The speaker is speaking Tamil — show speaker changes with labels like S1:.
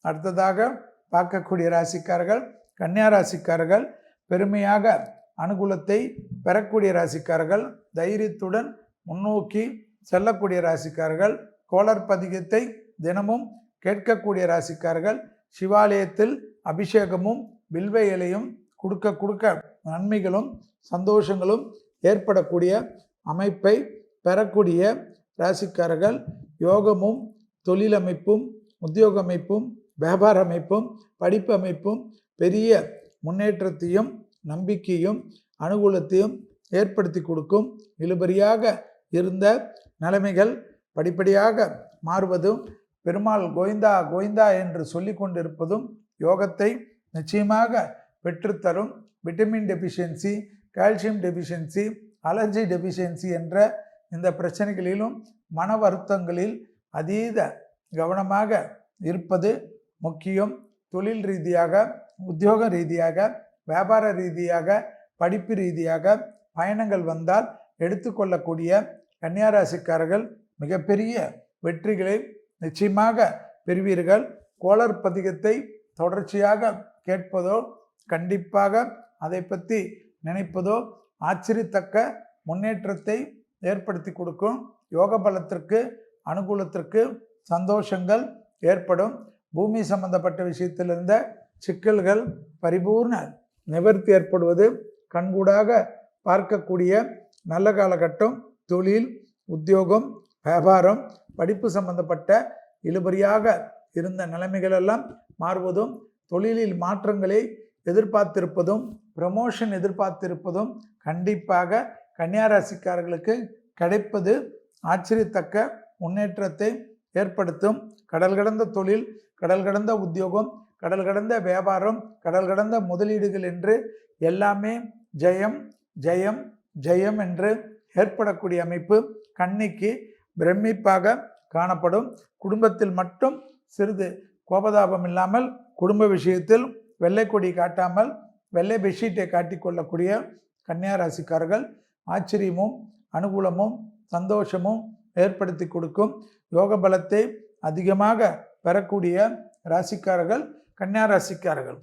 S1: அடுத்ததாக பார்க்கக்கூடிய ராசிக்காரர்கள் கன்னியா ராசிக்காரர்கள். பெருமையாக அனுகூலத்தை பெறக்கூடிய ராசிக்காரர்கள். தைரியத்துடன் முன்னோக்கி செல்லக்கூடிய ராசிக்காரர்கள். கோளர் பதிகத்தை தினமும் கேட்கக்கூடிய ராசிக்காரர்கள். சிவாலயத்தில் அபிஷேகமும் வில்வ இலையும் கொடுக்க நன்மைகளும் சந்தோஷங்களும் ஏற்படக்கூடிய அமைப்பை பெறக்கூடிய ராசிக்காரர்கள். யோகமும் தொழில் அமைப்பும் உத்தியோக அமைப்பும் வியாபார அமைப்பும் படிப்பு அமைப்பும் பெரிய முன்னேற்றத்தையும் நம்பிக்கையும் அனுகூலத்தையும் ஏற்படுத்தி கொடுக்கும். இழுபறியாக இருந்த நிலைமைகள் படிப்படியாக மாறுவதும் பெருமாள் கோவிந்தா கோவிந்தா என்று சொல்லி கொண்டிருப்பதும் யோகத்தை நிச்சயமாக பெற்றுத்தரும். Vitamin deficiency, calcium deficiency, allergy deficiency என்ற இந்த பிரச்சனைகளிலும் மன வருத்தங்களில் அதீத கவனமாக இருப்பது முக்கியம். தொழில் ரீதியாக உத்தியோக ரீதியாக வியாபார ரீதியாக படிப்பு ரீதியாக பயணங்கள் வந்தால் எடுத்துக்கொள்ளக்கூடிய கன்னியாராசிக்காரர்கள் மிகப்பெரிய வெற்றிகளை நிச்சயமாக பெறுவீர்கள். கோளர் பதிகத்தை தொடர்ச்சியாக கேட்பதோ கண்டிப்பாக அதை பற்றி நினைப்பதோ ஆச்சரியத்தக்க முன்னேற்றத்தை ஏற்படுத்தி கொடுக்கும். யோக பலத்திற்கு அனுகூலத்திற்கு சந்தோஷங்கள் ஏற்படும். பூமி சம்பந்தப்பட்ட விஷயத்தில் இருந்த சிக்கல்கள் பரிபூர்ண நிவர்த்தி ஏற்படுவது கண்கூடாக பார்க்கக்கூடிய நல்ல காலகட்டம். தொழில் உத்தியோகம் வியாபாரம் படிப்பு சம்பந்தப்பட்ட இழுபறியாக இருந்த நிலைமைகள் எல்லாம் மாறுவதும் தொழிலில் மாற்றங்களை எதிர்பார்த்திருப்பதும் ப்ரமோஷன் எதிர்பார்த்திருப்பதும் கண்டிப்பாக கன்னியாராசிக்காரர்களுக்கு கிடைப்பது ஆச்சரியத்தக்க முன்னேற்றத்தை ஏற்படுத்தும். கடல் கடந்த தொழில், கடல் கடந்த உத்தியோகம், கடல் கடந்த வியாபாரம், கடல் கடந்த முதலீடுகள் என்று எல்லாமே ஜெயம் ஜெயம் ஜெயம் என்று ஏற்படக்கூடிய அமைப்பு கண்ணிக்கு பிரமிப்பாக காணப்படும். குடும்பத்தில் மட்டும் சிறிது கோபதாபம் இல்லாமல் குடும்ப விஷயத்தில் வெள்ளை கொடி காட்டாமல் வெள்ளை பெட்ஷீட்டை காட்டிக்கொள்ளக்கூடிய கன்னியாராசிக்காரர்கள் ஆச்சரியமும் அனுகூலமும் சந்தோஷமும் ஏற்படுத்தி கொடுக்கும். யோக பலத்தை அதிகமாக பெறக்கூடிய ராசிக்காரர்கள் கன்னியாராசிக்காரர்கள்.